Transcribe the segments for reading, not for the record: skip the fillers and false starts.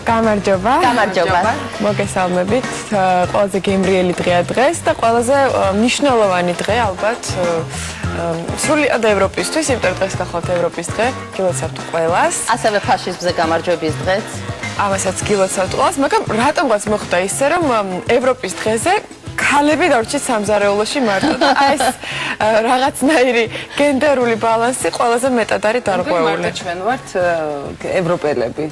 გამარჯობა. მოგესალმებით. ყველაზე გემრიელი დღეა დღეს და ყველაზე მნიშვნელოვანი დღე ალბათ სრულად ევროპისთვის, იმიტომ დღეს გახლავთ ევროპის დღე. გილოცავთ ყველას. ასევე ფაშიზმზე გამარჯვების დღეც. ამასაც გილოცავთ ყველას, მაგრამ რატომღაც მოხდა ისე, რომ ევროპის დღეზე ქალები დარჩით სამზარეულოში მარტო და ეს რაღაცნაირი გენდერული ბალანსი ყველაზე მეტად არის დარღვეული. ჩვენ ვართ ევროპელები.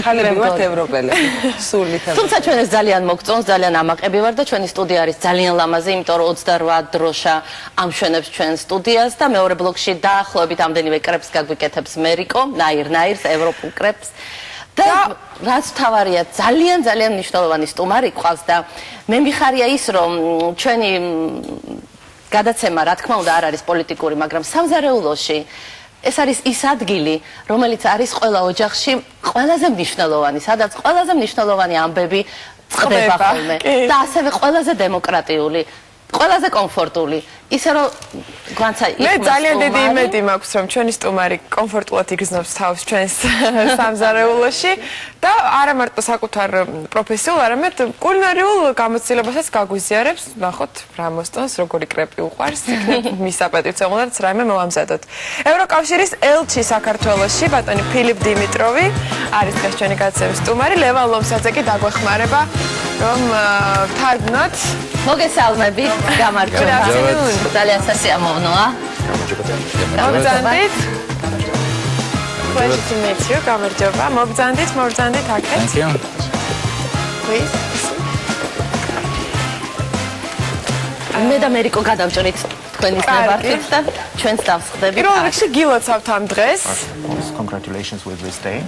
ქალები ვართ ევროპელები. სულით. თუმცა ჩვენ ეს ძალიან მოგწონს, ძალიან ამაყები ვარ და ჩვენი სტუდია არის ძალიან ლამაზი, იმიტომ რომ 28 დროშა ამშვენებს ჩვენ სტუდიას და მეორე ბლოკში დაახლოებით ამდენივე კრეფს გაგვიკეთებს მერიკო, ნაირ-ნაირს ევროპულ კრეფს. და რაც თავარია ძალიან მნიშვნელოვანი სტუმარი ყავს და მე მიხარია ის რომ ჩვენი გადაცემა რა თქმა უნდა არ არის პოლიტიკური, მაგრამ სამზარეულოში ეს არის ის ადგილი, რომელიც არის ყველა ოჯახში ყველაზე მნიშვნელოვანი, სადაც ყველაზე მნიშვნელოვანი ამბები წყდება ხოლმე და ასევე ყველაზე დემოკრატიული, ყველაზე კომფორტული. ისე რომ განცა მე ძალიან დიდი იმედი მაქვს რომ ჩვენი სტუმარი კომფორტულად იგრძნობს თავს ჩვენს სამზარეულოში და არა მარტო საკუთარ პროფესიულ, არამედ კულინარიულ გამოცდილებასაც გაგვიზიარებს. ნახოთ რა მოსწონს, როგორი კრეპი უყვარს, მის საპატივცემლოდაც რაიმე მოვამზადოთ. ევროკავშირის ელჩი საქართველოში ბატონი ფილიპ დიმიტროვი არის დღეს ჩვენი გადაცემის სტუმარი. ლევან ლომსაძე კი დაგვეხმარება რომ თარგმნოთ. მოგესალმებით, გამარჯობა. ძალიან სასიამოვნოა. მოგზანდით. Pleasure to meet you. გამარჯობა. მოგზანდით აქეთ. Thank you. Please. მე და მერიკო გადავჭრით თქვენი ნებართვით და ჩვენს დავსხდებით. პირველ რიგში გილოცავთ ამ დღეს. Congratulations with this day.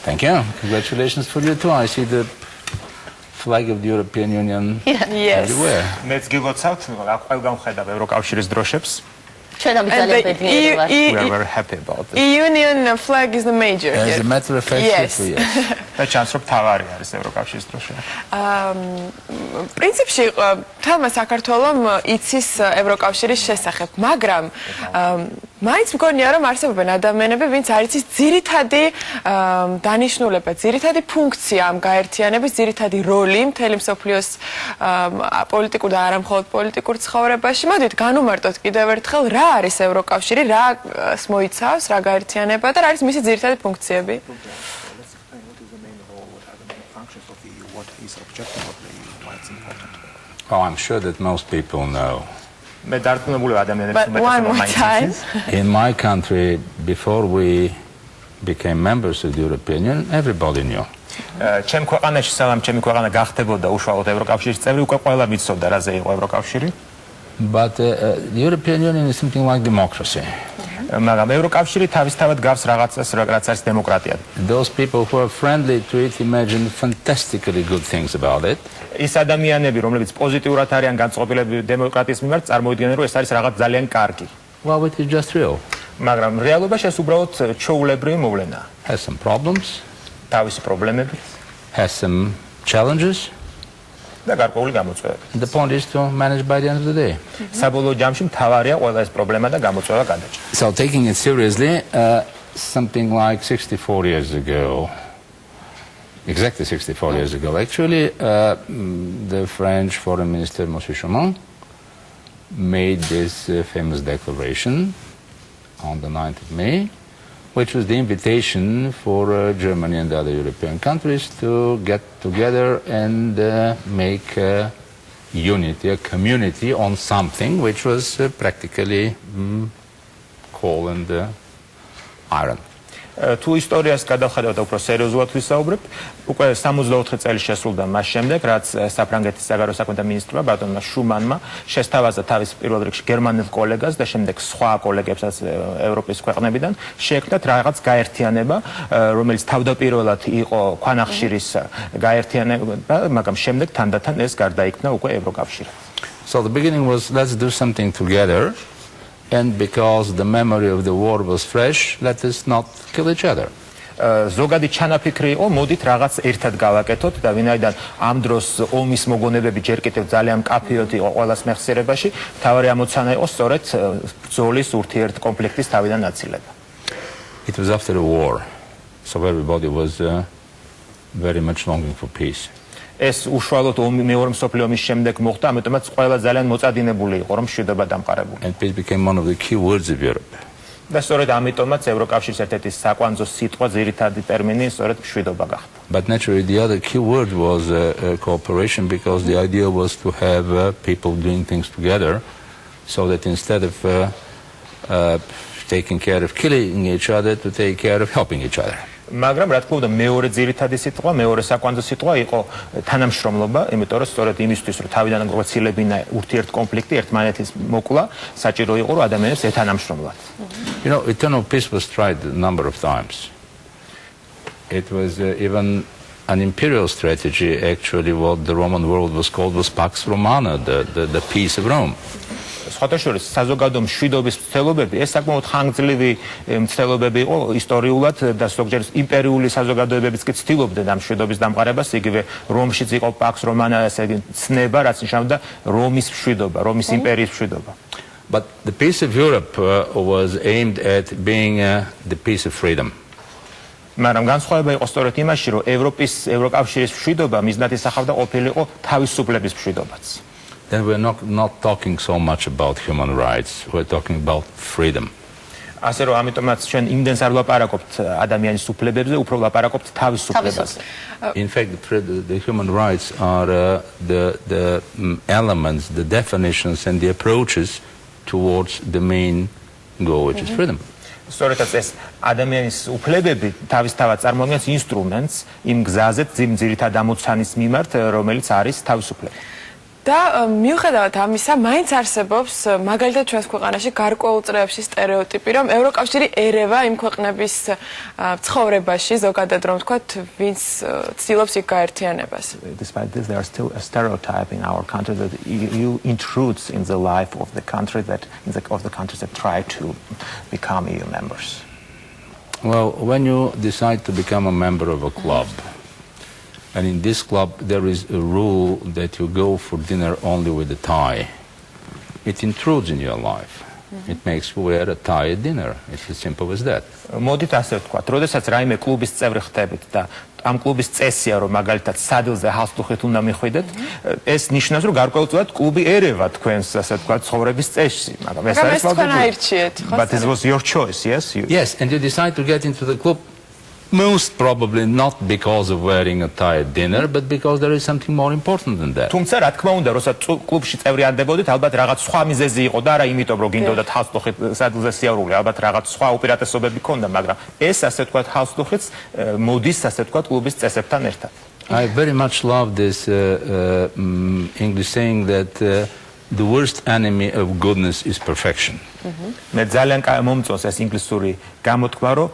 Thank you. Congratulations for you too. I see the flag of the European Union everywhere. Let's give what's out. ყველგან ვხედავ ევროკავშირის დროშებს. ჩვენ ამ ძალიან ბედნიერი ვართ. We are very happy about this. Union flag is the major. As a matter of fact, yes. და ჩანს რომ თავარი არის ევროკავშირის დროშა. პრინციპში თალმა საქართველომ იცის ევროკავშირის შესახებ, მაგრამ მაინც მგონია რომ არსებობენ ადამიანები, ვინც არ იცის ძირითადი დანიშნულება, ძირითადი ფუნქცია ამ გაერთიანების, ძირითადი როლი მთელი მსოფლიოს პოლიტიკურ და არა მხოლოდ პოლიტიკურ ცხოვრებაში. მოდით განუმარტოთ კიდევ ერთხელ რა არის ევროკავშირი, რას მოიცავს, რა გაერთიანება და რა არის მისი ძირითადი ფუნქციები? Oh, I'm sure that most people know. მე დარწმუნებული ადამიანებს In my country, before we became members of the European Union, everybody knew. ჩემ ქვეყანაში სანამ ჩემი ქვეყანა გახდებოდა უშუალოდ ევროკავშირის წევრი, უკვე ყველა ვიცოდა რაზე იყო ევროკავშირი. But the European Union is something like democracy. მაგრამ ევროკავშირი თავისთავად გავს რაღაცას, რაც არის დემოკრატია. Those people who are friendly to it imagine fantastically good things about it. ის ადამიანები, რომლებიც პოზიტიურად არიან განწყობილები დემოკრატიის მიმართ, წარმოიდგენენ, რომ ეს არის რაღაც ძალიან კარგი. Well, it is just real. მაგრამ რეალობაში ეს უბრალოდ ჩვეულებრივი მოვლენაა. Has some problems. თავისი პრობლემები. Has some challenges. და გარკვეული გამოწვევები. The point is to manage by the end of the day. საბოლოო ჯამში მთავარია ყველა ეს პრობლემა და გამოწვევა გადაჭრა. So taking it seriously, something like 64 years ago, exactly 64 years ago, actually, the French Foreign Minister Monsieur Chaumont made this famous declaration on the 9th of May, which was the invitation for Germany and other European countries to get together and make unity, a community on something which was practically coal and iron. თუ ისტორიას გადავხედავთ და უფრო სერიოზულად ვისაუბრებთ, უკვე 64 წელი შესრულდა მას შემდეგ, რაც საფრანგეთის საგარეო საქმეთა მინისტრმა ბატონმა შუმანმა შესთავაზა თავის პირველ რიგში გერმანელ კოლეგას და შემდეგ სხვა კოლეგებსაც ევროპის ქვეყნებიდან შეექმნათ რაღაც გაერთიანება, რომელიც თავდაპირველად იყო ქვანახშირის გაერთიანება, მაგრამ შემდეგ თანდათან ეს გარდაიქმნა უკვე ევროკავშირად. So the beginning was let's do something together. And because the memory of the war was fresh, let us not kill each other. ზოგადი ჩანაფიქრი იყო, მოდით რაღაც ერთად გავაკეთოთ და ვინაიდან ამ დროს ომის მოგონებები ჯერ კიდევ ძალიან მკაფიოდ იყო ყველას მეხსიერებაში, თავარი ამოცანა იყო სწორედ ბრძოლის ურთიერთ კონფლიქტის თავიდან აცილება. It was after the war, so everybody was very much longing for peace. ეს უშუალოდ მეორე მსოფლიო ომის შემდეგ მოხდა, ამიტომაც ყველა ძალიან მოწადინებული იყო, რომ მშვიდობა დამყარებულიყო. And peace became one of the key words of Europe. და სწორედ ამიტომაც ევროკავშირის ერთ-ერთი საკვანძო სიტყვა, ძირითადი ტერმინი სწორედ მშვიდობა გახდა. But naturally, the other key word was cooperation, because the idea was to have people doing things together, so that instead of taking care of killing each other, to take care of helping each other. მაგრამ რა თქმა უნდა მეორე ძირითადი სიტყვა, მეორე საკვანძო სიტყვა იყო თანამშრომლობა, იმიტომ რომ სწორედ იმისთვის რომ თავიდან გვეცილებინა ურთიერთ კონფლიქტი, ერთმანეთის მოკლა, საჭირო იყო რომ ადამიანებს ეთანამშრომლათ. You know, eternal peace was tried a number of times. It was even an imperial strategy, actually. What the Roman world was called was Pax Romana, the peace of Rome. სხვადასხვა საზოგადო მშვიდობის მცდელობები, ეს საკმაოდ ხანგრძლივი მცდელობები იყო ისტორიულად და ზოგჯერ იმპერიული საზოგადოებებიც კი ცდილობდნენ ამ მშვიდობის დამყარებას, იგივე რომშიც იყო Pax Romana, ესე იგი ცნება, რაც ნიშნავდა რომის მშვიდობა, რომის იმპერიის მშვიდობა. But the peace of Europe was aimed at being the peace of freedom. მაგრამ განსხვავება იყო სწორედ იმაში, რომ ევროკავშირის მშვიდობა მიზნად ისახავდა ყოფილიყო თავისუფლების მშვიდობაც. Then we're not talking so much about human rights, we're talking about freedom. ასე რომ ამიტომაც ჩვენ იმდენს არ ვლაპარაკობთ ადამიანის უფლებებზე, უფრო ვლაპარაკობთ თავისუფლებაზე. In fact, the human rights are the elements, the definitions and the approaches towards the main goal, which is freedom. სწორედაც ეს ადამიანის უფლებები თავისთავად წარმოადგენს ინსტრუმენტს იმ გზაზე, იმ ძირითად ამოცანის მიმართ, რომელიც არის თავისუფლება. და მიუხედავად ამისა, მაინც არსებობს მაგალითად ჩვენს ქვეყანაში გარკვეულ წრეებში სტერეოტიპი, რომ ევროკავშირი ერევა იმ ქვეყნების ცხოვრებაში, ზოგადად რომ ვთქვათ, ვინც ცდილობს იქ გაერთიანებას. Despite this, there is still a stereotype in our country that EU intrudes in the life of the country of the countries that try to become EU members. Well, when you decide to become a member of a club, and in this club there is a rule that you go for dinner only with a tie, it intrudes in your life. It makes you wear a tie at dinner. It's as simple as that. მოდით ასე ვთქვათ, როდესაც რაიმე კლუბის წევრი ხდებით და ამ კლუბის წესია, რომ მაგალითად სადილზე ჰალსტუხით უნდა მიხვიდეთ, ეს ნიშნავს, რომ გარკვეულწილად კლუბი ერევა თქვენს, ასე ვთქვათ, ცხოვრების წესში, მაგრამ ეს არის ვალდებულება. But this was your choice, yes? Yes, and you decide to get into the club most probably not because of wearing a tie at dinner, but because there is something more important than that. თუმცა რა თქმა უნდა, როცა კლუბში წევრიანდებოდით, ალბათ რაღაც სხვა მიზეზი იყო და არა იმიტომ, რომ გინდოდათ ჰალსტუხით სადილზე სიარული, ალბათ რაღაც სხვა უპირატესობები ქონდა, მაგრამ ეს ასე ვთქვათ ჰალსტუხიც მოდის ასე ვთქვათ კლუბის წესებთან ერთად. I very much love this English saying that the worst enemy of goodness is perfection. მე ძალიან მომწონს ეს ინგლისური გამოთქმა, რომ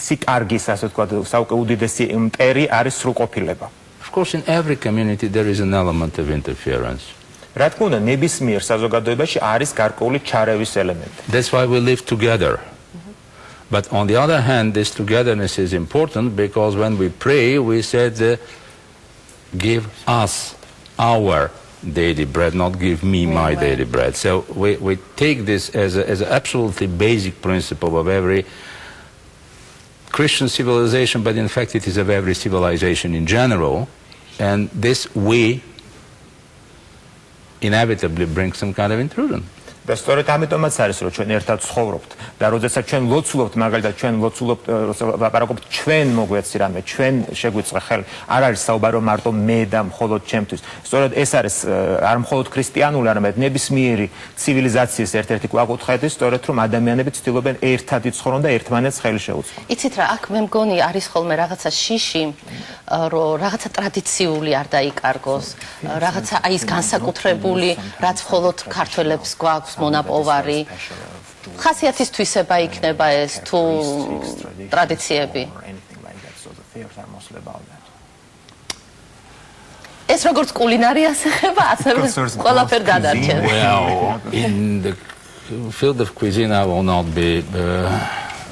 სიკარგის ასე ვთქვათ საუკე უდიდესი მტერი არის სრულყოფილება. Of course, in every community there is an element of interference. რა თქმა უნდა, ნებისმიერ საზოგადოებაში არის გარკვეული ჩარევის ელემენტი. That's why we live together. But on the other hand, this togetherness is important because when we pray, we said, give us our daily bread, not give me my daily bread. So we take this as an absolutely basic principle of every Christian civilization, but in fact it is of every civilization in general. And this we inevitably bring some kind of intrusion. და სწორედ ამიტომაც არის, რომ ჩვენ ერთად ცხოვრობთ და როდესაც ჩვენ ლოცულობთ, მაგალითად ჩვენ ლოცულობთ, ლაპარაკობთ ჩვენ მოგვეცი რამე, ჩვენ შეგვიწყე ხელი, არ არის საუბარო მარტო მე და მხოლოდ ჩემთვის. სწორედ ეს არის არ მხოლოდ ქრისტიანული, არამედ ნებისმიერი ცივილიზაციის ერთ-ერთი კვაკუთხეთი, სწორედ რომ ადამიანები ცდილობენ ერთად იცხოვრონ და ერთმანეთს ხელი შეუწყონ. იცით რა, აქ მე მგონი არის ხოლმე რაღაცა შიში, რომ რაღაცა ტრადიციული არ დაიკარგოს, რაღაცა აი ეს განსაკუთრებული, რაც მხოლოდ ქართველებს გვაქვს მონაპოვარი. ხასიათის თვისება იქნება ეს თუ ტრადიციები. ეს როგორც კულინარიას ეხება, ასევე ყველაფერ გადარჩენს. Well, in the field of cuisine I will not be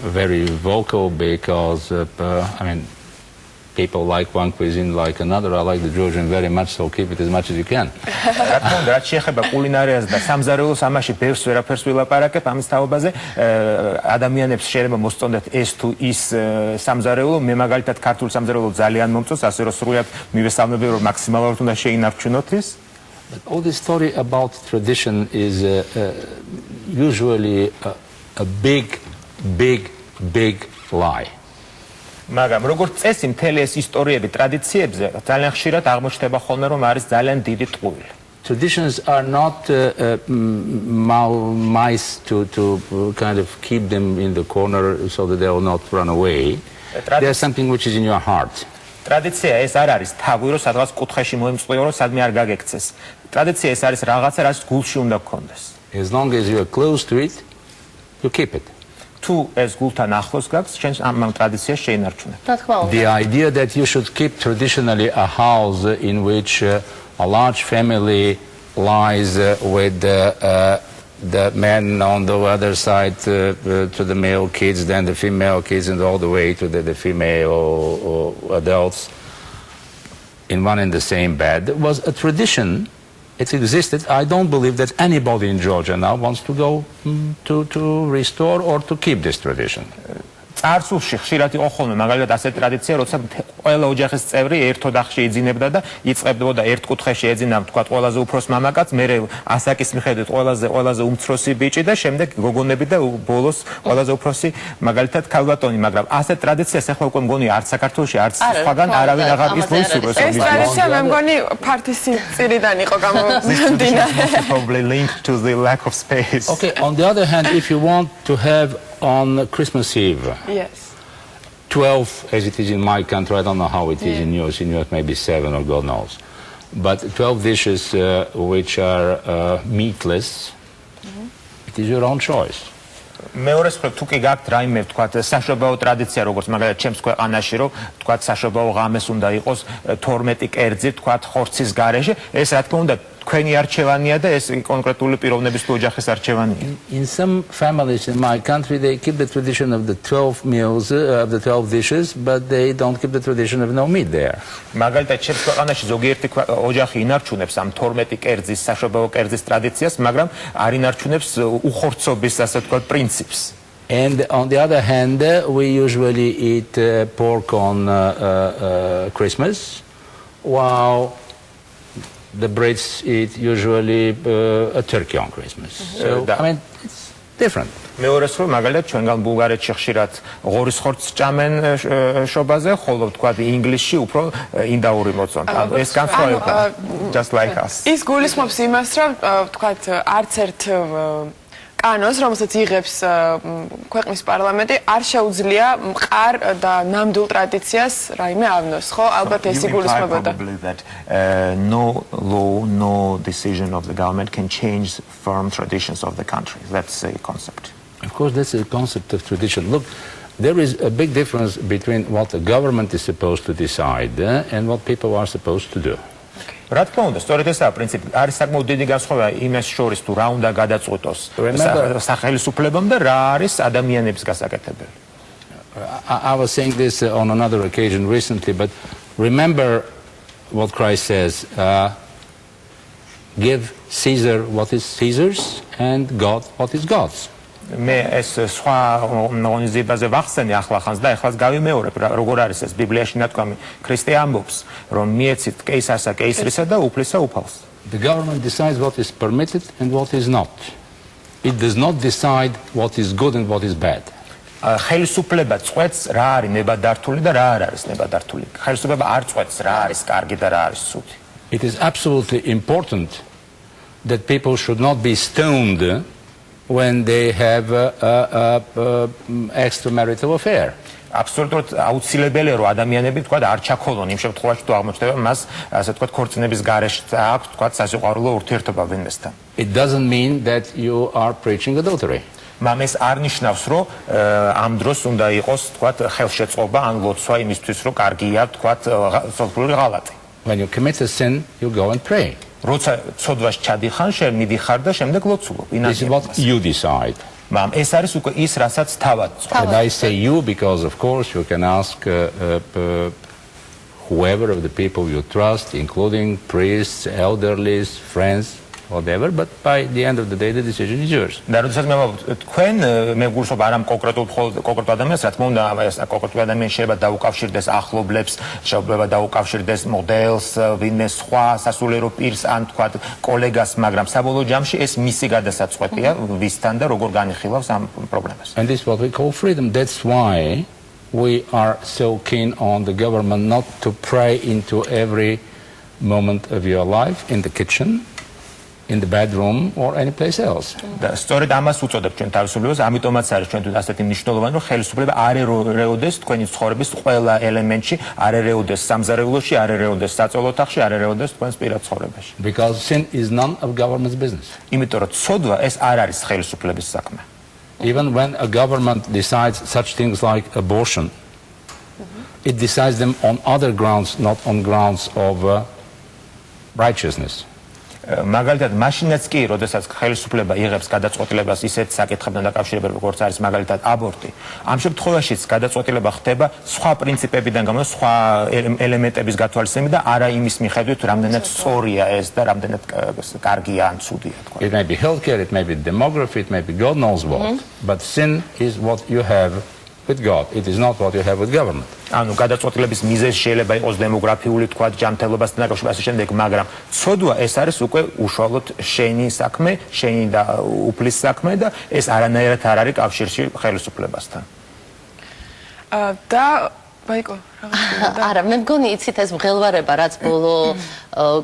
very vocal because I mean people like one cuisine like another. I like the Georgian very much, so keep it as much as you can. რა თქმა უნდა, რაც შეეხება კულინარიას და სამზარეულოს, ამაში ბევრს ვერაფერს ვილაპარაკებ ამის თაობაზე. ადამიანებს შეიძლება მოსწონდეთ ეს თუ ის სამზარეულო, მე მაგალითად ქართულ სამზარეულო ძალიან მომწონს, ასე რომ სრულად მივესალმები, რომ მაქსიმალურად უნდა შეინარჩუნოთ ის. But all this story about tradition is usually a big lie. მაგრამ როგორც წესი, მთელი ეს ისტორიები ტრადიციებზე ძალიან ხშირად აღმოჩნდება ხოლმე, რომ არის ძალიან დიდი ტყუილი. Traditions are not mice to kind of keep them in the corner so that they will not run away. There's something which is in your heart. ტრადიცია ეს არ არის თავი, რომ სადღაც კუთხეში მოემწყვილო, რომ სადმე არ გაგექცეს. ტრადიცია ეს არის რაღაცა, რაც გულში უნდა გქონდეს. As long as you are close to it, you keep it. თუ ეს გულთან ახლოს გაქვს, შენ ამ ტრადიციას შეინარჩუნებ. The idea that you should keep traditionally a house in which a large family lies with the men on the other side to the male kids, then the female kids, and all the way to the female adults in one and the same bed was a tradition. It existed. I don't believe that anybody in Georgia now wants to go to restore or to keep this tradition. წარსულში ხშირად იყო ხოლმე მაგალითად ასეთი ტრადიცია, როცა ყველა ოჯახის წევრი ერთ ოთახში იძინებდა და იწყებდა ერთ კუთხეში ეძინა, თქვა, ყველაზე უფროს მამაკაც, მერე ასაკის მიხედვით ყველაზე უმცროსი ბიჭი და შემდეგ გოგონები და ბოლოს ყველაზე უფროსი მაგალითად ქალბატონი, მაგრამ ასეთ ტრადიციას ახლა უკვე მგონი არც საქართველოში, არც სხვაგან არავინ აღარ ისურვებს. ეს ტრადიცია მე მგონი ფართის სიმწირიდან იყო გამომდინარე. Probably linked to the lack of space. Okay, on the other hand, if you want to have on Christmas Eve, yes, 12, as it is in my country, I don't know how it is in yours maybe 7 or God knows, but 12 dishes which are meatless, it is your own choice. მეორეს მხრივ თუ კი გაქვთ რაიმე ვთქვათ საშობაო ტრადიცია, როგორც მაგალითად ჩემს ქვეყანაში, რომ ვთქვათ საშობაო ღამეს უნდა იყოს 12 კერძი, ვთქვათ ხორცის გარეშე, ეს რა თქმა უნდა თქვენი არჩევანია და ეს კონკრეტული პიროვნების თუ ოჯახის არჩევანია. In some families in my country they keep the tradition of the 12 meals, of the 12 dishes, but they don't keep the tradition of no meat there. მაგალითად ჩემს ქვეყანაში ზოგიერთი ოჯახი ინარჩუნებს ამ 12 კერძის საშობაო კერძის ტრადიციას, მაგრამ არ ინარჩუნებს უხორცობის, ასე ვთქვათ, პრინციპს. And on the other hand, we usually eat pork on Christmas, while the Brits eat usually a turkey on Christmas. So, I mean, it's different. მეორეს რომ მაგალითად ჩვენგან ბულგარეთში ხშირად ღორის ხორცს ჭამენ შობაზე, ხოლო ვთქვათ ინგლისში უფრო ინდაური მოწონთ. ანუ ეს განსხვავება just like us. ის გულისხმობს იმას, რომ ვთქვათ არც ერთ კანონს, რომელსაც იღებს ქვეყნის პარლამენტი, არ შეუძლია მყარ და ნამდვილ ტრადიციას რაიმე ავნოს, ხო? ალბათ ეს იგულისხმებოდა. No law, no decision of the government can change firm traditions of the country. That's a concept. Of course, that's a concept of tradition. Look, there is a big difference between what the government is supposed to decide and what people are supposed to do. რა თქმა უნდა, სწორედ ესაა პრინციპი. არის საკმაოდ დიდი განსხვავება იმას შორის, თუ რა უნდა გადაწყვეტოს სახელმწიფოებამ და რა არის ადამიანების გასაკეთებელი. I was saying this on another occasion recently, but remember what Christ says, give Caesar what is Caesar's and God what is God's. მე ეს სხვა მონიზებაზე ვახსენე ახლახანს და ეხლაც გავიმეორებ როგორ არის ეს ბიბლიაში ნათქვამი. ქრისტე ამბობს, რომ მიეცით კეისარსა კეისრისა და უფლისა უფალს. The government decides what is permitted and what is not. It does not decide what is good and what is bad. ხელისუფლება წყვეტს რა არის ნებადართული და რა არ არის ნებადართული. ხელისუფლება არ წყვეტს რა არის კარგი და რა არის ცუდი. It is absolutely important that people should not be stoned when they have extramarital affair. Absolutely აუცილებელია რომ ადამიანები თქვა არ ჩაქოლონ იმ შემთხვევაში თუ აღმოჩნდება მას ასე თქვა ქორწინების გარეშე აქვს თქვა სასიყვარულო ურთიერთობა ვინმესთან. It doesn't mean that you are preaching adultery. მამეს არ ნიშნავს რომ ამ დროს უნდა იყოს თქვა ხელშეწყობა ან ლოცვა იმისთვის რომ კარგია თქვა სოციალური ღალატი. When you commit a sin, you go and pray. როცა ცოდვას ჩადიხარ, შენ მიდიხარ და შემდეგ ლოცულობ. This is what you decide. მაგრამ ეს არის უკვე ის, რასაც თავად წყვეტ. And I say you because of course you can ask whoever of the people you trust, including priests, elderlies, friends, whatever, but by the end of the day, the decision is yours. და როდესაც თქვენ მე გულსობ არა კონკრეტულ ადამიანს, რა თქმა უნდა, ეს კონკრეტული ადამიანი შეიძლება დაუკავშირდეს ახლობლებს, შეიძლება დაუკავშირდეს მოდელს, ვინმე სხვა სასულიერო პირს, ან თქვა კოლეგას, მაგრამ საბოლოო ჯამში ეს მისი გადასაწყვეტია, ვისთან და როგორ განიხილავს ამ პრობლემას. And this is what we call freedom. That's why we are so keen on the government not to pry into every moment of your life in the kitchen, in the bedroom or any place else. და სწორედ ამას უწოდებ ჩვენ თავისუფლებას, ამიტომაც არის ჩვენ თუ ასეთი მნიშვნელოვანი, რომ ხელისუფლება არ ერეოდეს თქვენი ცხოვრების ყველა ელემენტში, არ ერეოდეს სამზარეულოში, არ ერეოდეს საწოლო ოთახში, არ ერეოდეს თქვენს პირად ცხოვრებაში. Because sin is none of government's business. იმიტომ რომ ცოდვა ეს არ არის ხელისუფლების საქმე. Even when a government decides such things like abortion, it decides them on other grounds, not on grounds of righteousness. მაგალითად, მაშინაც კი, როდესაც ხელისუფლება იღებს გადაწყვეტილებას ისეთ საკითხებთან დაკავშირებით, როგორც არის მაგალითად აბორტი, ამ შემთხვევაშიც გადაწყვეტილება ხდება სხვა პრინციპებიდან გამო, სხვა ელემენტების გათვალისწინებით და არა იმის მიხედვით, რამდენად სწორია ეს და რამდენად კარგია ან ცუდია, თქვა. It may be healthcare, it may be demography, it may be God knows what, but sin is what you have with God. It is not what you have with government. ანუ გადაწყვეტილების მიზეზი შეიძლება იყოს დემოგრაფიული, თქვა, ჯანმრთელობასთან დაკავშირებით ასე შემდეგ, მაგრამ ცოდვა ეს არის უკვე უშუალოდ შენი საქმე, შენი და უფლის საქმე და ეს არანაირად არ არის კავშირში ხელისუფლებასთან. და ბაიკო, რაღაცა. არა, მე მგონი იცით ეს მღელვარება, რაც ბოლო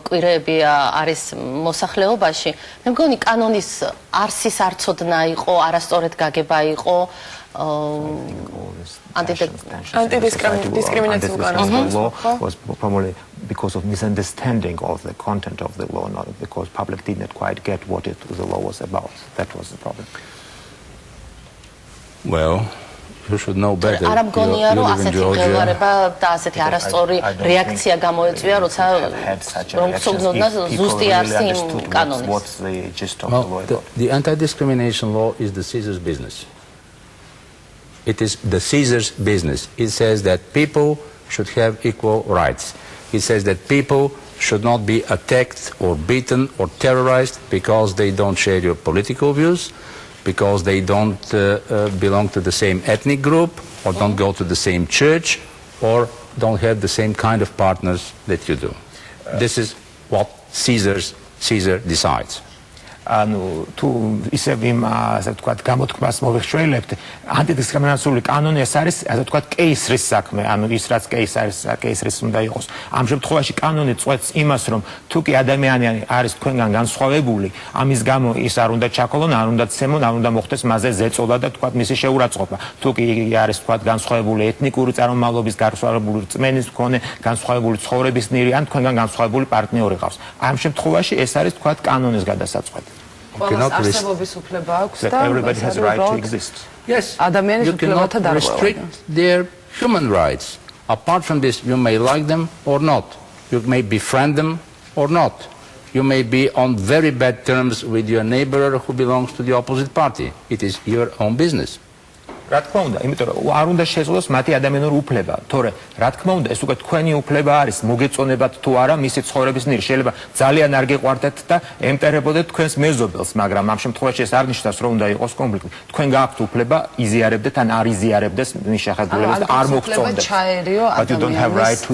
კვირები არის მოსახლეობაში, მე მგონი კანონის არსის არცოდნა იყო, არასწორად გაგება იყო. Anti-discrimination law was probably because of misunderstanding of the content of the law, not because public did not quite get what the law was about. That was the problem. Well, you should know better. არა მგონია რომ ასეთი მღელვარება და ასეთი არასწორი რეაქცია გამოეწვია, როცა რომ ცოდნოდა ზუსტი არსი იმ კანონის. The anti-discrimination law is the Caesar's business. It is the Caesar's business. It says that people should have equal rights. It says that people should not be attacked or beaten or terrorized because they don't share your political views, because they don't belong to the same ethnic group, or don't go to the same church, or don't have the same kind of partners that you do. This is what Caesar decides. ანუ თუ ისე იმ ასე ვთქვათ გამოთქმას მოვიხშველებთ, ანტიდისკრიმინაციული კანონი ეს არის ასე ვთქვათ კეისრის საქმე, ანუ ის რაც კეისრის უნდა იყოს. ამ შემთხვევაში კანონი წვეთს იმას, რომ თუ კი ადამიანი არის თქვენგან განსხვავებული, ამის გამო ის არ უნდა ჩაქოლონ, არ უნდა ცემონ, არ უნდა მოხდეს მასზე ზეწოლა და ვთქვათ მისი შეურაცხყოფა. თუ კი არის ვთქვათ განსხვავებული ეთნიკური წარმომავლობის, განსხვავებული რწმენის მქონე, განსხვავებული ცხოვრების ნირი, ან თქვენგან განსხვავებული პარტნიორი ყავს. ამ შემთხვევაში ეს არის ვთქვათ კანონის გადასაწყვეტი. არსებობის უფლება აქვს და everybody has a right to exist. Yes, you cannot restrict their human rights. Apart from this, you may like them or not. You may befriend them or not. You may be on very bad terms with your neighbor who belongs to the opposite party. It is your own business. რა თქმა უნდა, იმიტომ რომ არ უნდა შეძლოს მათი ადამიანური უფლება, თორე რა თქმა უნდა, ეს უკვე თქვენი უფლება არის, მოგეწონებათ თუ არა მისი ცხოვრების ნირი. შეიძლება ძალიან არ გეყვარდეთ და ემტერებოდეთ თქვენს მეზობელს, მაგრამ ამ შემთხვევაში ეს არ ნიშნავს, რომ უნდა იყოს კონფლიქტი. თქვენ გააქვთ უფლება იზიარებდეთ ან არ იზიარებდეს მის შეხედულებას და არ მოგწონდეთ. But you don't have right to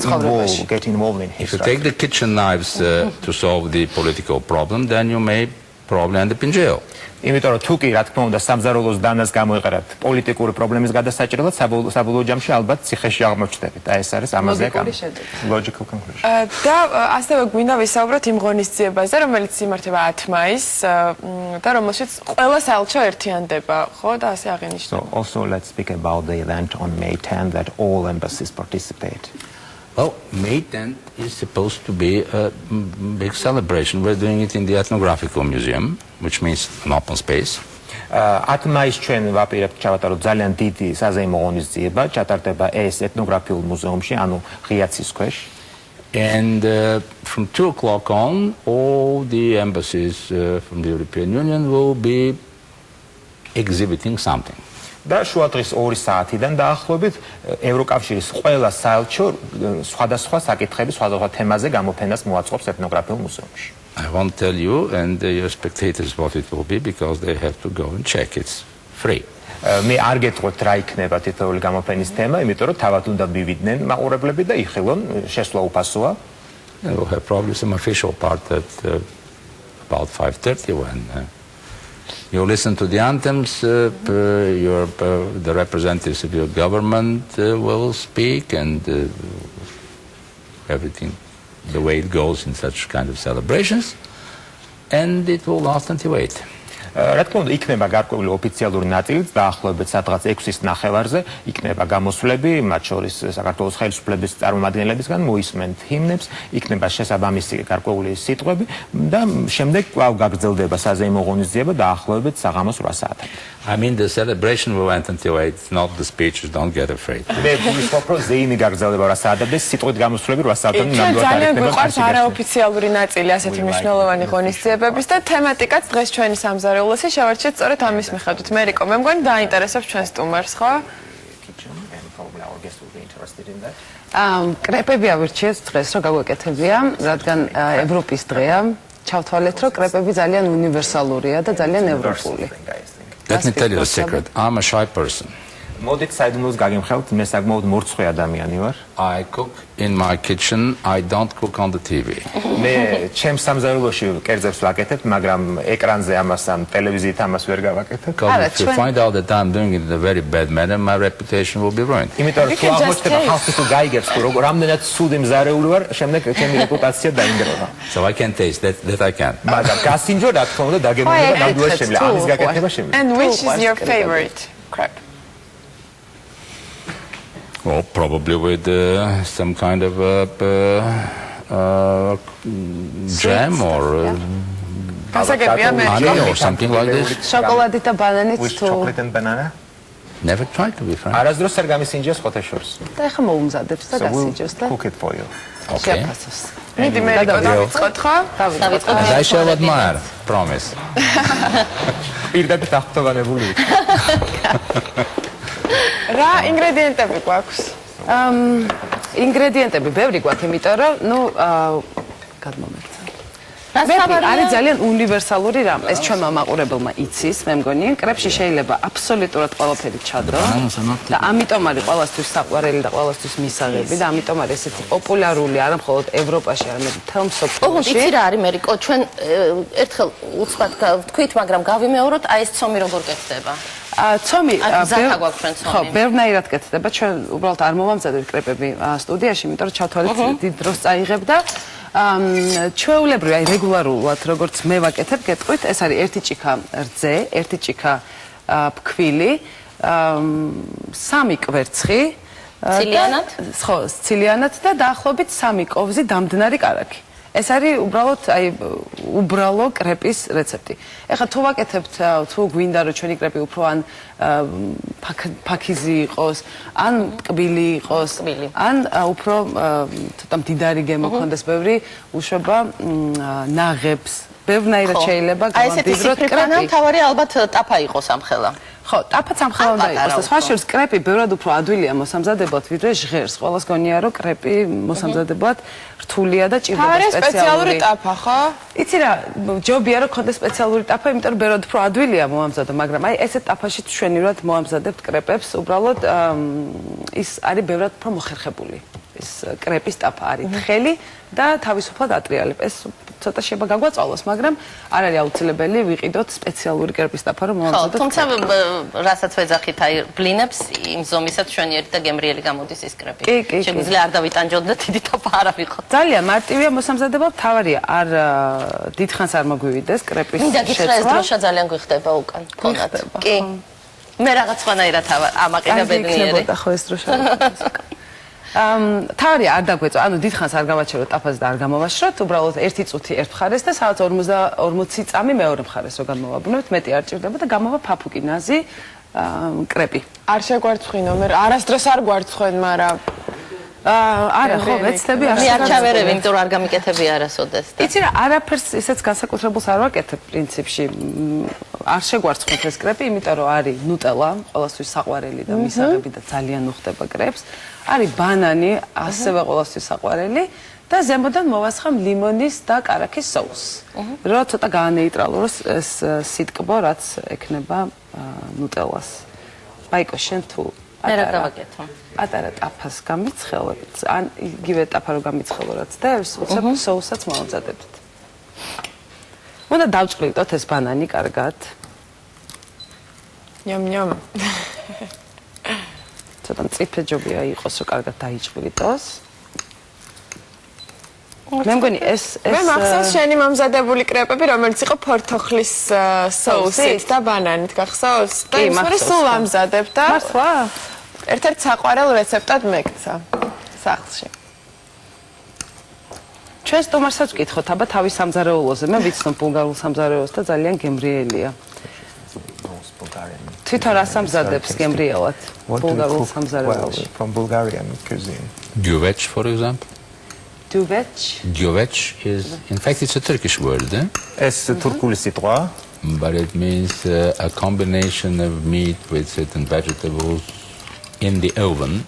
get involved in his. If you take the kitchen knives to solve the political problem, then you may probably end up in jail. იმიტომ რომ თუ კი რა თქმა უნდა სამზარეულოს დანას გამოიყენებთ პოლიტიკური პრობლემის გადასაჭრელად, საბოლოო ჯამში ალბათ ციხეში აღმოჩნდებით. და ეს არის ამაზე logical conclusion. და ასევე გვინდა ვისაუბროთ იმ ღონისძიებაზე, რომელიც იმართება 10 მაისს და რომელშიც ყველა საელჩო ერთიანდება, ხო და ასე აღინიშნება. So also let's speak about the event on May 10 that all embassies participate. Well, May 10th is supposed to be a big celebration. We're doing it in the Ethnographical Museum, which means an open space. 10 მაისს ჩვენ ვაპირებთ ჩავატაროთ ძალიან დიდი საზეიმო ღონისძიება, ჩატარდება ეს ეთნოგრაფიულ მუზეუმში, ანუ ღია ცის ქვეშ. And from 2 o'clock on, all the embassies from the European Union will be exhibiting something. და შუადღის 2 საათიდან დაახლოებით ევროკავშირის ყველა საელჩო სხვადასხვა საკითხების, სხვადასხვა თემაზე გამოფენას მოაწყობს ეთნოგრაფიულ მუზეუმში. I won't tell you and your spectators what it will be because they have to go and check. It's free. მე არ გეტყვით რა იქნება თითოეული გამოფენის თემა, იმიტომ რომ თავად უნდა მივიდნენ მაყურებლები და იხილონ, შესვლა უფასოა. We'll have probably some official part at about 5:30 when you listen to the anthems, the representatives of your government will speak and everything the way it goes in such kind of celebrations, and it will last until 8. რა თქმა უნდა, იქნება გარკვეული ოფიციალური ნაწილიც დაახლოებით სადღაც 6-ის ნახევარზე, იქნება გამოსვლები, მათ შორის საქართველოს ხელისუფლების წარმომადგენლებისგან მოისმენთ ჰიმნებს, იქნება შესაბამისი გარკვეული სიტყვები და შემდეგ კვლავ გაგრძელდება საზეიმო ღონისძიება დაახლოებით საღამოს 8 საათამდე. I mean the celebration will end until 8, not the speeches, don't get afraid. მე ვფიქრობ, რომ ზეიმი გაგრძელდება 8 საათამდე, სიტყვით გამოსვლები 8 საათამდე ნამდვილად არ იქნება. გვიყვარს არაოფიციალური ნაწილი ასეთი მნიშვნელოვანი ღონისძიებების და თემატიკაც დღეს ჩვენი სამზარეულოში შევარჩიეთ სწორედ ამის მიხედვით. მერიკო, მე მგონი დაინტერესებს ჩვენს სტუმარს, ხო? კრეპები ავირჩიეთ დღეს, რომ გაგვეკეთებია, რადგან ევროპის დღეა. ჩავთვალეთ, რომ კრეპები ძალიან უნივერსალურია და ძალიან ევროპული. Let me tell you a secret. I'm a shy person. მოდით საიდუმლოს გაგემხელთ, მე საკმაოდ მორცხვი ადამიანი ვარ. I cook in my kitchen, I don't cook on the TV. მე ჩემს სამზარეულოში კერძებს ვაკეთებ, მაგრამ ეკრანზე ამას ამ ტელევიზიით ამას ვერ გავაკეთებ. Because if you find out that I'm doing it in a very bad manner, my reputation will be ruined. იმიტომ რომ თუ აღმოჩნდება ხალხი თუ გაიგებს, რომ რამდენად ცუდი მზარეული ვარ, შემდეგ ჩემი რეპუტაცია დაინგრევა. So I can taste that I can. მაგრამ გასინჯო რა თქმა უნდა დაგემოვნება ნამდვილად შემიძლია. ამის გაკეთება შემიძლია. And which is your favorite crepe? Well, probably with some kind of jam or honey or something like this. შოკოლადი და ბანანით With თუ chocolate and banana? Never tried to be frank. არასდროს არ გამისინჯეს ხოთა შორს. და ეხა მოუმზადებს და გასიჯოს და Cook it for you. Okay. შეაფასოს. მიდი მერიკო, დავიწყოთ, ხო? დავიწყოთ. And I shall admire, promise. პირდაპირ დახტოვანებული. რა ინგრედიენტები გვაქვს? ინგრედიენტები ბევრი გვაქვს, იმიტომ რომ, ნუ, გადმომეცა. არის ძალიან უნივერსალური რამ. ეს ჩვენმა მაყურებელმა იცის, მე მგონი, კრეპში შეიძლება აბსოლუტურად ყველაფერი ჩადო. და ამიტომ არის ყველასთვის საყვარელი და ყველასთვის მისაღები და ამიტომ არის ესეთი პოპულარული არა მხოლოდ ევროპაში, არამედ მთელ მსოფლიოში. იცი რა არის მერიკო, ჩვენ ერთხელ უცხად ვთქვით, მაგრამ გავიმეოროთ, აი ეს ცომი როგორ კეთდება. ცომი ზათა გვაქვს ჩვენ ცომი. ხო, ბევრნაირად კეთდება. ჩვენ უბრალოდ არ მოვამზადებთ კრეპები სტუდიაში, იმიტომ რომ ჩავთვალეთ დიდ დროს წაიღებ და ჩვეულებრივ, აი რეგულარულად, როგორც მე ვაკეთებ, გეტყვით, ეს არის ერთი ჭიქა რძე, ერთი ჭიქა ფქვილი, 3 კვერცხი, ცილიანად? ხო, ცილიანად და დაახლოებით 3 კოვზი დამდნარი კარაქი. ეს არის უბრალოდ აი უბრალო კრეპის რეცეპტი. ეხლა თუ ვაკეთებთ, თუ გვინდა რომ ჩვენი კრეპი უფრო ან ფაქიზი იყოს, ან ტკბილი იყოს, ან უფრო ცოტა მდიდარი გემო ქონდეს, ბევრი უშვება ნაღებს, ბევრნაირად შეიძლება გავამდიდროთ კრეპი. თავარი ალბათ ტაფა იყოს ამხელა. ხო, ტაფაც ამხელა უნდა იყოს და სხვა შორის კრეპი ბევრად უფრო ადვილია მოსამზადებლად, ვიდრე ჟღერს. ყველას გონია რომ კრეპი მოსამზადებლად რთულია და ჭირდება სპეციალური ტაფა, ხო? იცი რა, ჯობია რომ ქონდეს სპეციალური ტაფა, იმიტომ რომ ბევრად უფრო ადვილია მოამზადო, მაგრამ აი ესეთ ტაფაში ჩვენივად მოამზადებთ კრეპებს, უბრალოდ ის არის ბევრად უფრო მოხერხებული. ეს კრეპის ტაფა არის თხელი და თავისუფლად ატრიალებ. ეს ცოტა შეიძლება გაგვაწვალოს, მაგრამ არ არის აუცილებელი ვიყიდოთ სპეციალური კრეპის ტაფა რომ მოამზადოთ. თუმცა რასაც ვეძახით, აი ბლინებს იმ ზომისაც ჩვენიერი და გემრიელი გამოდის ის კრეპი. შეგვიძლია არ დავიტანჯოთ და დიდი ტაფა არ ავიღოთ. ძალიან მარტივია მოსამზადება, თავარია არ დიდხანს არ მოგვივიდეს კრეპის შეცვლა. მინდა გითხრა ეს დროშა ძალიან გვიხდება უკან. გონად. კი. მე რაღაც სხვანაირად ამაყიდა ბედნიერი. და ხო ეს დროშა. თავი არ დაგვეწვა, ანუ დიდხანს არ გავაჩეროთ ტაფას და არ გამოვაშროთ, უბრალოდ ერთი წუთი ერთ მხარეს და სადაც 40 წამი მეორე მხარეს რო განმოვაბრუნებთ, მეტი არ ჭირდება და გამოვა ფაფუკი ნაზი კრეპი. არ შეგვარცხინო, მე არასდროს არ გვარცხენ, მაგრამ არა, ხო, ვეცდები მე არ ჩავერევი, იმიტომ რომ არ გამიკეთები არასოდეს. იცი რა, არაფერს ისეც განსაკუთრებულს არ ვაკეთებ პრინციპში. არ შეგვარცხოთ ეს კრეპი, იმიტომ რომ არის ნუტელა, ყოველთვის საყვარელი და მისაღები და ძალიან უხდება კრეპს. არის ბანანი, ასევე ყოველთვის საყვარელი და ზემოდან მოვასხამ ლიმონის და კარაქის соуს. რომ ცოტა გაანეიტრალუროს ეს სიტკბო, რაც ექნება ნუტელას. ბაიკო, შენ თუ მე რა გავაკეთო? პატარა ტაფას გამიცხელოთ, ან იგივე ტაფა რო გამიცხელო რაც და უცებ соуსაც მოვამზადებთ. უნდა დავჭყლიტოთ ეს ბანანი კარგად. ნიამ. ცოტა მწიფეჯობია იყოს, რომ კარგად დაიჭყლიტოს. მე მგონი ეს მე მახსოვს შენი მომზადებული კრეპები, რომელიც იყო ფორთოხლის соусით და ბანანით, გახსოვს? და ის მე სულ ამზადებ და მართლა? ერთ-ერთ საყვარელ რეცეპტად მეკცა სახლში. ჩვენ სტუმარსაც ვკითხოთ, აბა თავის სამზარეულოზე. მე ვიცნობ ბულგარულ სამზარეულოს და ძალიან გემრიელია. თვითონ რა სამზადებს გემრიელად ბულგარულ სამზარეულოში? From Bulgarian cuisine. Gyöveç, for example. Gyöveç is, in fact, it's a Turkish word, ეს თურქული სიტყვა, but it means a combination of meat with certain vegetables in the oven.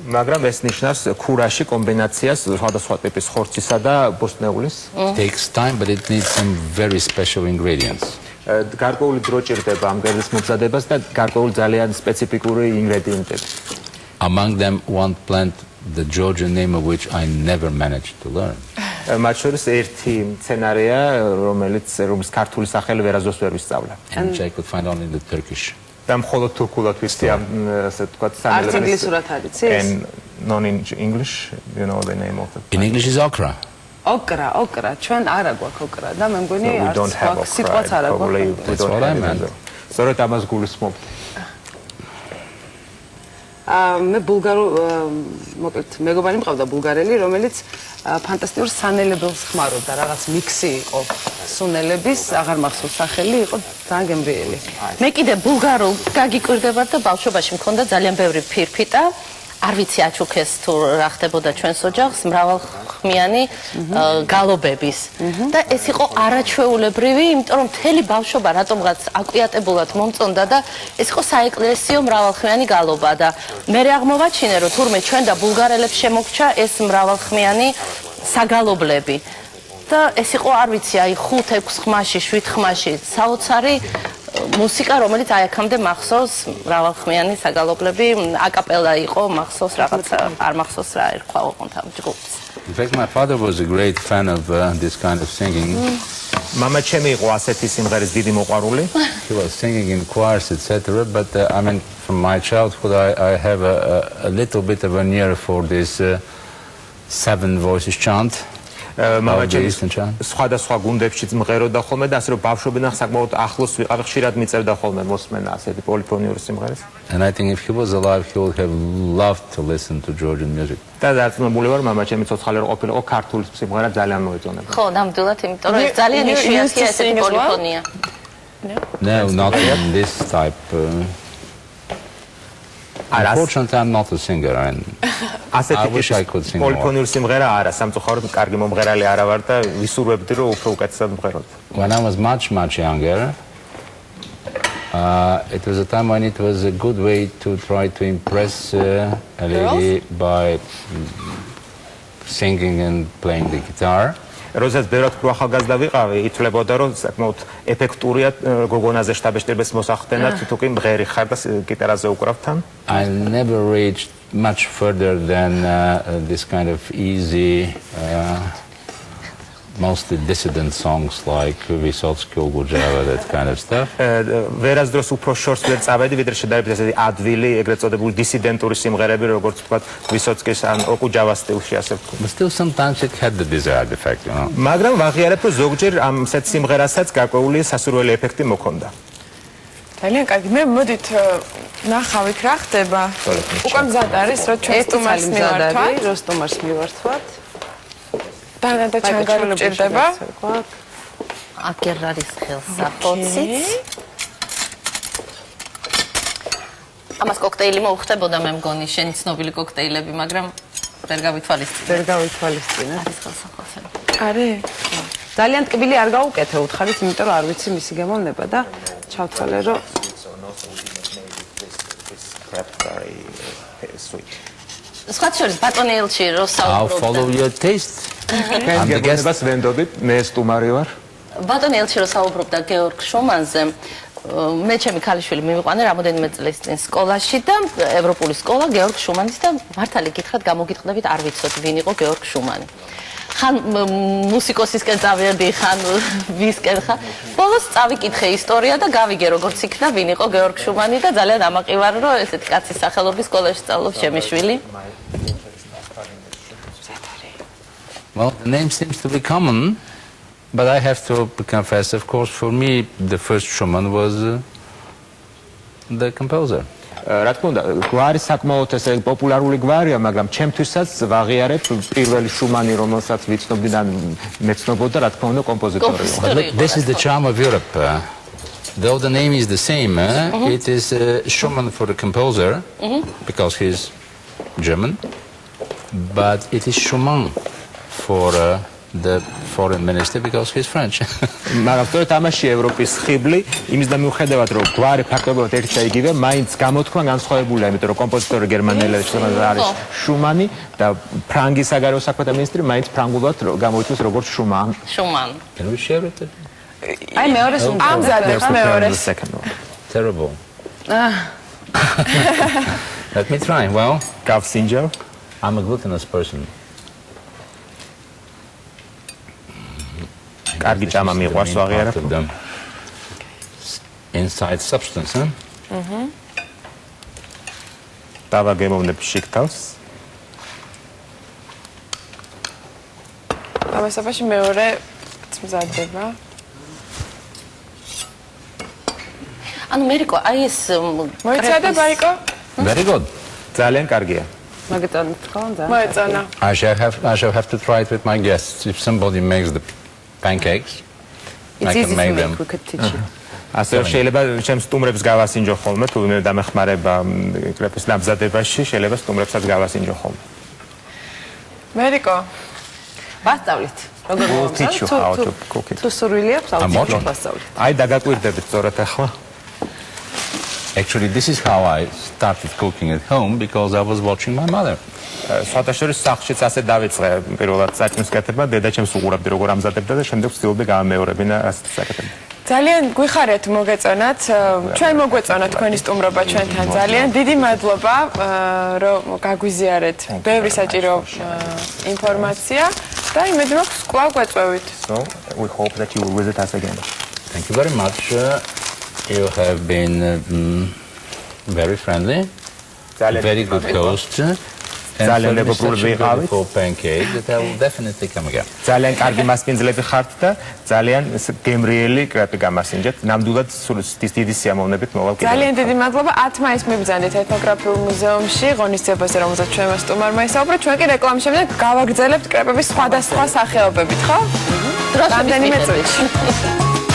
მაგრამ ეს ნიშნავს ქურაში კომბინაციას სხვადასხვა ტიპის ხორცისა და ბოსტნეულის. Takes time, but it needs some very special ingredients. გარკვეული დრო ჭირდება ამ გერლის მომზადებას და გარკვეული ძალიან სპეციფიკური ინგრედიენტები. Among them, one plant, the Georgian name of which I never managed to learn. მათ შორის ერთი მცენარეა, რომელიც ქართული სახელი ვერასდროს ვერ ვისწავლა. Which I could find only in the Turkish. და მხოლოდ თურქულად ვიცი ამ ასე ვთქვათ არც ინგლისურად არ იცის? and non in English, you know the name of it. In English is okra. ოკრა, ჩვენ არა გვაქვს ოკრა და მე მგონი We არც don't have გვაქვს სიტყვაც არა გვაქვს. That's what I meant. სწორედ ამას გულისხმობ. მე ბულგარულ მოკლედ მეგობარი მყავდა ბულგარელი, რომელიც ფანტასტიკურ სანელებელს ხმარობდა, რაღაც მიქსი იყო სუნელების, აღარ მახსოვს სახელი, იყო ძალიან გემრიელი. მე კიდე ბულგარულ გაგიკვირდება და ბავშვობაში მქონდა ძალიან ბევრი ფირფიტა. არ ვიცი აჩუქეს თუ რა ხდებოდა ჩვენს ოჯახს, მრავალხმიანი გალობების. და ეს იყო არაჩვეულებრივი, იმიტომ რომ მთელი ბავშვობა რატომღაც აკვიატებულად მომწონდა და ეს იყო საეკლესიო მრავალხმიანი გალობა და მე აღმოვაჩინე, რომ თურმე ჩვენ და ბულგარელებს შემოგჩა ეს მრავალხმიანი საგალობლები. და ეს იყო, არ ვიცი, აი 5-6 ხმაში, 7 ხმაში საოცარი მუსიკა, რომელიც აი აქამდე მახსოვს, მრავალხმიანი საგალობლები, აკაპელა იყო, მახსოვს რაღაცა, არ მახსოვს რა ერქვა ოღონდ ამ ჯგუფს. In fact, my father was a great fan of this kind of singing. მამა ჩემი იყო ასეთი სიმღერის დიდი მოყვარული. He was singing in choirs, etc. But I mean, from my childhood, I have a little bit of an ear for this 7 voices chant. მამა ჩემი სხვადასხვა გუნდებშიც მღეროდა ხოლმე და ასე რომ ბავშვობიდან საკმაოდ ახლოს ვიყავი, ხშირად მიწევდა ხოლმე მოსმენა ასეთი პოლიფონიური სიმღერის. And I think if he was alive, he would have loved to listen to Georgian music. და დარწმუნებული ვარ, მამა ჩემი ცოცხალი რო ყოფილიყო, ქართული სიმღერა ძალიან მოეწონება. ხო, ნამდვილად, იმიტომ რომ ეს ძალიან იშვიათია ესეთი პოლიფონია. No, not in this type. Unfortunately, I'm not a singer, and I wish I could sing more. პოლიფონიური სიმღერა არა, სამწუხაროდ კარგი მომღერალი არა ვარ და ვისურვებდი რომ უფრო უკეთესად მღეროდი. When I was much younger, it was a time when it was a good way to try to impress a lady by singing and playing the guitar. როდესაც ბევრად უფრო ახალგაზრდა ვიყავი, ითვლებოდა რომ საკმაოდ ეფექტურია გოგონაზე შტაბეშტირების მოსახდენა, თუ კი მღერი ხარ და გიტარაზე უკრავ თან. I never reached much further than this kind of easy, mostly dissident songs like Vysotsky, Gujava, that kind of stuff. ვერასდროს უფრო შორს ვერ წავედი, ვიდრე შედარებით ესეთი ადვილი, ეგრეთ წოდებული დისიდენტური სიმღერები, როგორც ვთქვათ, ვისოცკის ან ოკუჯავას სტილში ასე ვთქვათ. But still sometimes it had the desired effect, you know. მაგრამ ვაღიარებ, რომ ზოგჯერ ამ ასეთ სიმღერასაც გარკვეული სასურველი ეფექტი მოქონდა. ძალიან კარგი. მე მოდით ნახავით რა ხდება. უკვე მზად არის, რომ ჩვენ სტუმარს მივართვათ. რომ სტუმარს მივართვათ. ბანა და ჩანგარი გჭირდება. აკერ არის ხელსაყრელიც. ამას კოქტეილი მოუხდებოდა მე მგონი, შენი ცნობილი კოქტეილები, მაგრამ ვერ გავითვალისწინეთ. ვერ გავითვალისწინეთ. არის ხელსაყრელი. არის? ძალიან ტკბილი არ გაუკეთე უთხარით, იმიტომ რომ არ ვიცი მისი გემოვნება და ჩავთვალე რომ სხვა შორის ბატონიელში რო I'll საუბრობდა. follow your taste. ამ გეგმებას ვენდოდით, მე სტუმარი ვარ. ბატონიელში რო საუბრობდა გეორგ შუმანზე, მე ჩემი ქალიშვილი მივიყვანე რამოდენიმე წლის წინ სკოლაში და ევროპული სკოლა გეორგ შუმანის და მართალი გითხრათ გამოგიტყდებით არ ვიცოთ ვინ იყო გეორგ შუმანი. ხან მუსიკოსისკენ წავიდი, ხან ვისკენ ხან. ბოლოს წავიკითხე ისტორია და გავიგე როგორც იქნა ვინ იყო გეორგ შუმანი და ძალიან ამაყი ვარ რომ ესეთი კაცის სახელობის სკოლაში სწავლობს ჩემი შვილი. Well, the name seems to be common, but I have to confess, of course, for me, the first Schumann was the composer. რა თქმა უნდა, გვარი საკმაოდ ესე პოპულარული გვარია, მაგრამ ჩემთვისაც ვაღიარებ პირველი შუმანი, რომელსაც ვიცნობდი და მეცნობოდა, რა თქმა უნდა, კომპოზიტორი. But look, this is the charm of Europe. Though the name is the same, it is Schumann for the composer, because he's German, but it is Schumann for the foreign minister because he's French. მაგრამ სწორედ ამაში ევროპის ხიბლი, იმის და მიუხედავად რომ გვარი ფაქტობრივად ერთი და იგივე, მაინც გამოთქვა განსხვავებულია, იმიტომ რომ კომპოზიტორი გერმანელი არის შუმანი და ფრანგი საგარეო საქმეთა მინისტრი მაინც ფრანგულად გამოიწვევს როგორც შუმან. შუმან. Can we share it? აი მეორეს ამზადებს მეორეს. Terrible. Let me try. Well, გავსინჯავ. I'm a glutinous person. კარგი ჭამა მიყვარს ვაღიარებ. Inside substance, huh? დავაგემოვნებ შიგთავს. ამასობაში მეორე მზადდება. ანუ მერიკო, აი ეს მოიცადე ბაიკო? Very good. ძალიან კარგია. მაგეწონით ხო და მოეწონა. I shall have to try it with my guests. If somebody makes the pancakes, I It's can easy make to them. make, we could teach you. ასე რომ შეიძლება ჩემს სტუმრებს გავასინჯო ხოლმე, თუ მე დამეხმარება კრეპის დამზადებაში, შეიძლება სტუმრებსაც გავასინჯო ხოლმე. მერიკო, ვასწავლით. როგორ We'll teach you how to cook it. თუ სურვილი აქვს, I'm აუცილებლად watching. ვასწავლით. აი დაგაკვირდებით სწორად ახლა. Actually, this is how I started cooking at home because I was watching my mother. სხვათა შორის სახლშიც ასე დავიწყე პირველად საჭმის კეთება, დედა ჩემს უყურებდი როგორ ამზადებდა და შემდეგ ვცდილობდი გამეორებინა ასეთ საკეთებს. ძალიან გვიხარეთ მოგეწონათ. ჩვენ მოგვეწონა თქვენი სტუმრობა ჩვენთან ძალიან. დიდი მადლობა რომ გაგვიზიარეთ ბევრი საჭირო ინფორმაცია და იმედი მაქვს კვლავ გვეწვევით. So, we hope that you will visit us again. Thank you very much. You have been very friendly, very good host, and ძალიან for such a მეგობრული beautiful pancake that I will definitely come again. ძალიან კარგი მასპინძლები ხართ და ძალიან გემრიელი კრეპი გამასინჯეთ. ნამდვილად დიდი სიამოვნებით მოვალ კიდევ. ძალიან დიდი მადლობა. 10 მაისს მიბრძანეთ ეთნოგრაფიულ მუზეუმში ღონისძიებაზე, რომელზეც ჩვენმა სტუმარმა ისაუბრა. ჩვენ კი რეკლამის შემდეგ გავაგრძელებთ კრეპების სხვადასხვა სახეობებით, ხო? დროშების რამდენიმე მიტებით. წუთში.